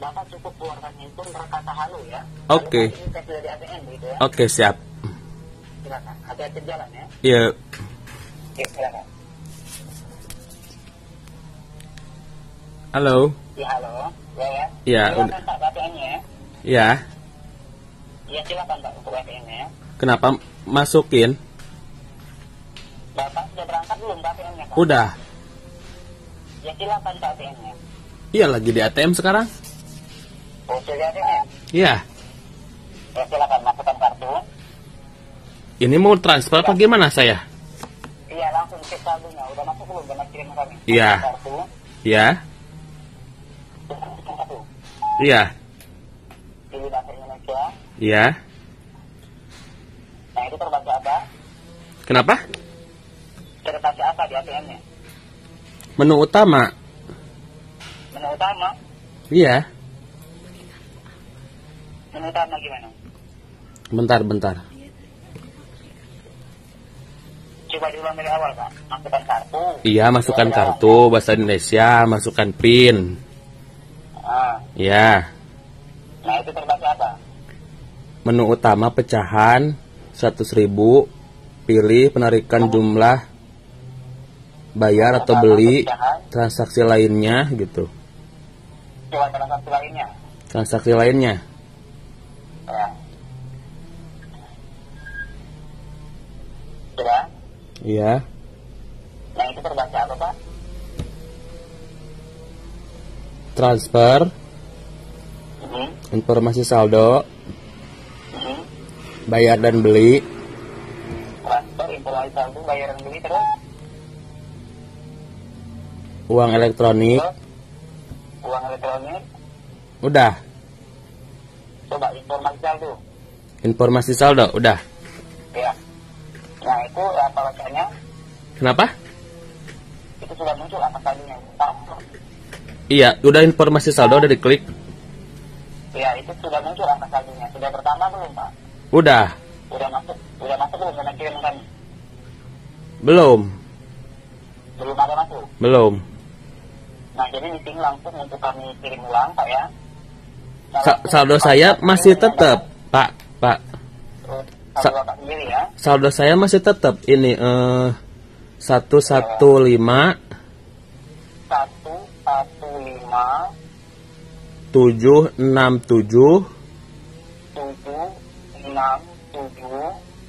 Bapak cukup keluarkan handphone berkata halo ya. Oke. Lalu ini tes dari ATM gitu ya. Oke, siap. Silakan. Hati-hati di jalan ya. Iya. Oke, silakan. Halo. Ya, halo. Ya, ya. Iya, Silakan Pak ATM-nya ya. Ya. Ya, silakan Pak untuk ATM-nya ya. Kenapa masukin? Bapak sudah berangkat belum ke ATM-nya Pak? Udah. Ya, silakan Pak ATM-nya. Iya, lagi di ATM sekarang. Oh, sudah ATM? Iya. Ya, silakan masukkan kartu. Ini mau transfer apa gimana saya? Iya, langsung cek saldonya. Udah masuk belum? Udah kirim ke kami. Iya. Masukkan kartu. Ya. Masukkan kartu. Iya. Pilih bahasa Indonesia. Iya. Nah, itu terbaca apa? Kenapa? Terbaca apa di ATM-nya? Menu utama. Menu utama? Iya. Menu utama gimana? Bentar. Coba diulang dari awal, Pak. Masukkan kartu. Iya, masukkan kartu bahasa Indonesia, masukkan PIN. Ah, Iya. nah itu terbaca apa? Menu utama pecahan 100.000. Pilih penarikan jumlah, bayar atau beli, transaksi lainnya gitu. Coba transaksi lainnya. Transaksi lainnya. Ya. Sudah? Iya. Nah itu terbaca apa, Pak? Transfer, Mhm. informasi saldo, Mhm. bayar dan beli, Transfer, informasi saldo, bayaran beli, terus? uang elektronik. Terus? Uang elektronik. Udah. Coba informasi saldo. Informasi saldo, udah. Ya. Nah itu apa bacanya? Kenapa? Itu sudah muncul apa saldonya? Iya, udah informasi saldo udah diklik. Ya itu sudah muncul apa saldonya? Sudah bertambah belum, Pak? Udah. Udah masuk belum? Karena kirim kami. Belum. Belum ada masuk. Belum. Nah jadi di sini langsung untuk kami kirim ulang, Pak ya. Nah, Saldo saya masih tetap, Pak. Saldo Bapak sendiri ya. Saldo saya masih tetap ini 115 115 767 767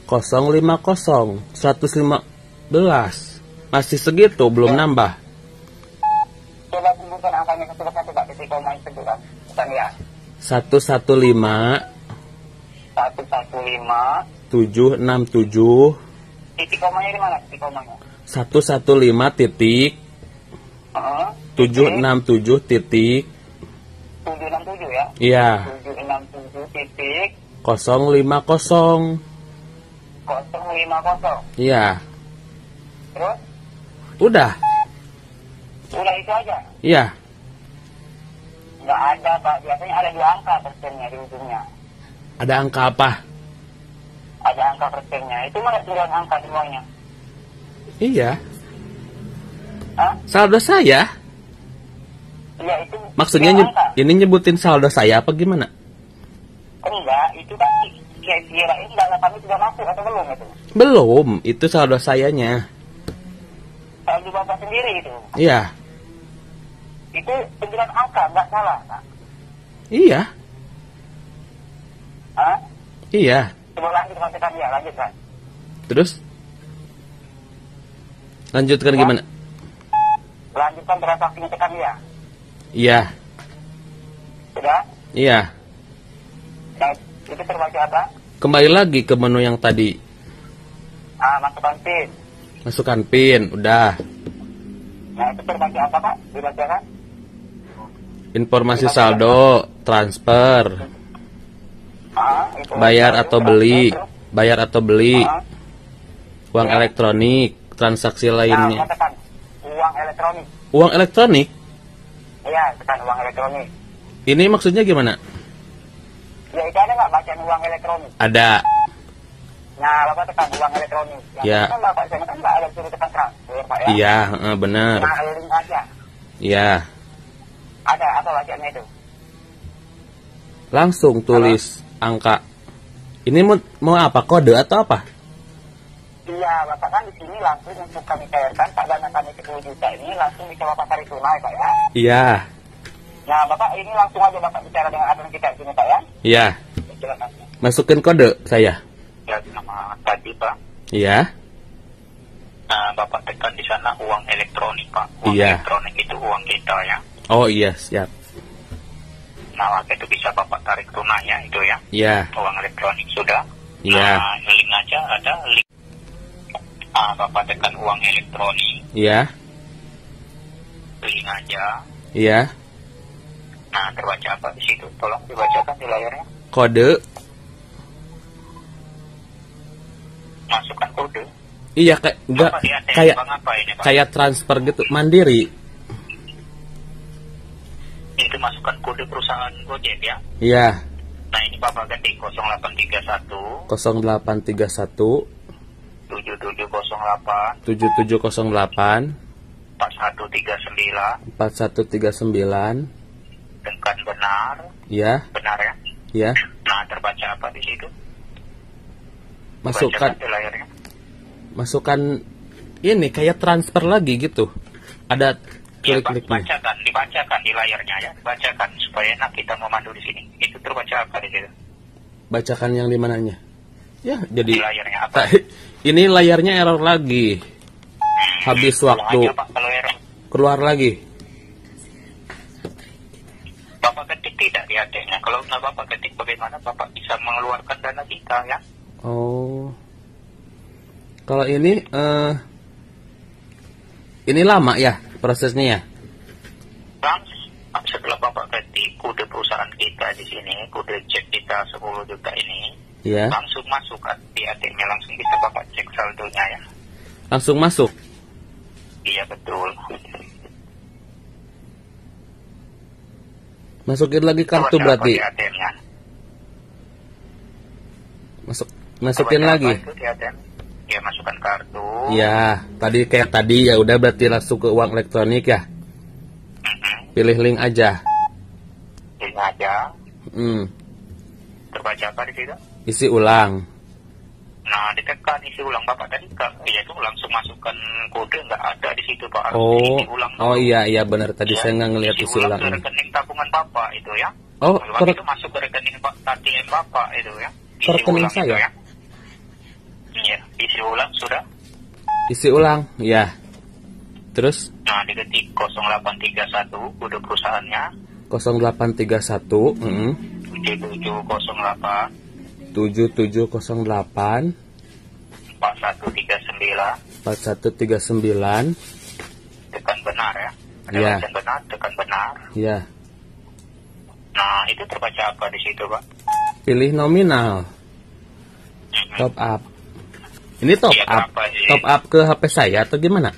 050 115. Masih segitu, belum nambah. Coba kumpulkan angkanya satu-satu Pak, titik koma itu kan. Bukan ya. 115 115 767 titik komanya di mana? Titik komanya. 115 titik 767 titik 767 ya. iya 767 titik 050 050. iya. Terus? Udah Itu aja. iya. Nggak ada Pak, biasanya ada 2 angka persennya di ujungnya. Ada angka apa? Ada angka persennya. Itu mana 9 angka semuanya? Iya, Hah? saldo saya. Iya itu. Maksudnya 9 angka. ini nyebutin saldo saya apa gimana? Enggak, itu kan kira-kira ini data kami sudah masuk atau belum itu? Belum, itu saldo sayanya. Saldo Bapak sendiri itu. Iya. Itu 9 angka, nggak salah Pak. Iya. Hah? Iya. Coba lanjutkan ya, lanjutkan. Terus lanjutkan gimana? Lanjutkan transaksinya tekan ya. Iya. Sudah? Iya. Nah, itu terbaca apa? Kembali lagi ke menu yang tadi. Masukkan PIN. Masukkan PIN, udah. Nah, itu terbaca apa Pak? Dibacakan? Informasi saldo, transfer, Itu bayar atau beli, Terus? uang elektronik, transaksi Nah, lainnya. tekan uang elektronik. Uang elektronik? Iya, tekan uang elektronik. Ini maksudnya gimana? Ya, itu ada nggak bacaan uang elektronik? Ada. Nah, Bapak tekan uang elektronik. Ya. Kan Bapak saya kan nggak ada suruh tekan transfer, Pak ya? Iya, benar. Nah, link aja. Iya. Ada apa bacaannya itu? Langsung tulis angka. Ini mau apa? Kode atau apa? Iya, Bapak kan di sini langsung untuk kami cairkan, Pak, dana kami 10 juta ini langsung bisa Bapak tarik tunai, Pak ya. Iya. Nah, Bapak ini langsung aja Bapak bicara dengan admin kita di sini, Pak ya. Iya. Silakan. Masukin kode saya. Ya, nama tadi, Pak. Iya. Nah, Bapak tekan di sana uang elektronik, Pak. Uang Iya. elektronik itu uang kita ya. Oh iya, siap. Nah, maka itu bisa Bapak tarik tunai ya, itu ya. Iya. Uang elektronik sudah. Iya. Nah, link aja ada link. Bapak tekan uang elektronik. Iya. Link aja. Iya. Nah, terbaca apa di situ? Tolong dibacakan di layarnya. Kode. Masukkan kode. Iya, enggak Apa di ATM kayak Bang, apa ini, Pak? kayak transfer gitu, mandiri. Itu masukkan kode perusahaan Gojek ya. Iya. Nah, ini Bapak ketik 0831 0831 7708 7708 4139 4139. tekan benar. Iya. Benar ya. Iya. Nah, terbaca apa di situ? Masukkan Bacakan di layarnya. masukkan ini kayak transfer lagi gitu. Ada Ya, Pak, klik-kliknya. dibacakan di layarnya ya. Bacakan supaya enak kita memandu di sini. Itu terbaca apa di situ? Bacakan yang di mananya? Ya, Di jadi layarnya apa? ini layarnya error lagi. Habis Ulang waktu. aja, Pak, kalau error. Keluar lagi. Bapak ketik tidak di ATM-nya. Kalau nggak Bapak ketik, bagaimana Bapak bisa mengeluarkan dana kita ya? Oh. Kalau ini lama ya prosesnya ya? Setelah Bapak ketik kode perusahaan kita di sini, kode cek kita 10 juta ini, Ya. langsung masuk di ATM-nya, langsung bisa Bapak cek saldonya ya. Langsung masuk. Iya betul. Masukin lagi kartu Coba berarti. di ATM-nya. Masukin Coba lagi. apa itu di ATM? Ya, masukkan kartu. Ya, kayak tadi ya udah berarti langsung ke uang elektronik ya. Pilih link aja. Ini aja. Terbaca apa di situ? Isi ulang. Nah, ditekan isi ulang Bapak tadi itu langsung masukkan kode, nggak ada di situ Pak. Harus Oh, diisi ulang dulu. iya benar tadi saya nggak ngelihat isi ulang ulang ke ini. rekening tabungan Bapak itu ya. Oh, Waktu itu masuk ke rekening ATM Bapak itu ya. Ke rekening ulang saya? itu, ya. Iya, isi ulang sudah. Isi ulang, ya. Terus Nah, diketik 0831 kode perusahaannya 0831 7708 7708 4139 4139. tekan benar ya. Ada Iya. bacaan benar, tekan benar. Ya, Nah, itu terbaca apa di situ, Pak? pilih nominal. Top up. Ini top Iya, up. berapa sih? Top up ke HP saya atau gimana?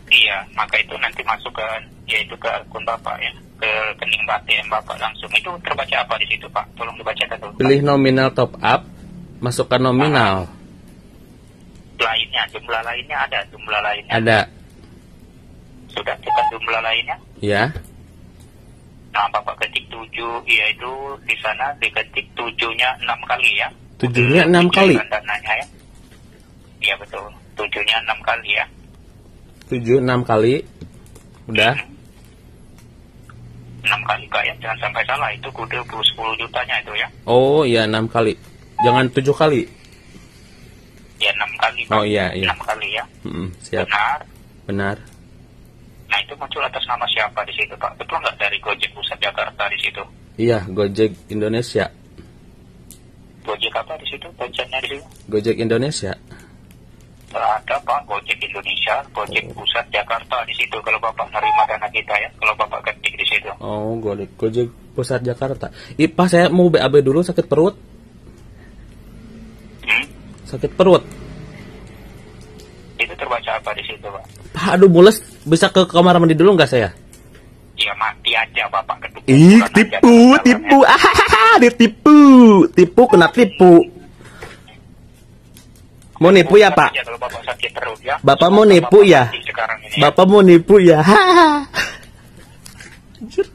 Iya, maka itu nanti masuk ke yaitu ke akun Bapak ya, ke rekening ATM Bapak langsung. Itu terbaca apa di situ, Pak? Tolong dibacakan dulu. Pak. Pilih nominal top up, masukkan nominal. Lainnya, jumlah lainnya ada, jumlah lainnya. Ada. Sudah tekan jumlah lainnya. Ya. Nah, Bapak ketik 7, yaitu di sana diketik 7-nya 6 kali ya. 7-nya 6 kali. Dananya ya. Iya betul. 7-nya 6 kali ya. 7 6 kali. Udah. 6 kali Pak ya. Jangan sampai salah, itu kode 10 jutanya itu ya. Oh iya 6 kali. Jangan 7 kali. Ya 6 kali Pak. Oh, iya. 6 kali ya. Siap. Benar. Nah, itu muncul atas nama siapa di situ, Pak? Betul nggak dari Gojek Pusat Jakarta di situ? Iya, Gojek Indonesia. Gojek apa di situ? Gojeknya di situ? Gojek Indonesia. Ada Pak, Gojek Indonesia, Gojek Pusat Jakarta di situ. Kalau Bapak nerima dana kita ya, kalau Bapak ketik di situ. Oh, Gojek Pusat Jakarta. Pak, saya mau BAB dulu, sakit perut. Sakit perut. Itu terbaca apa di situ, Pak? Pak, aduh mules. Bisa ke kamar mandi dulu nggak saya? Ya mati aja Bapak ketuk. Ih, tipu. Tipu, kena tipu. Mau nipu ya, Pak? Kalau Bapak sakit perut ya. Bapak mau nipu ya? Sekarang ini. Bapak mau nipu ya? Hahaha. Anjir.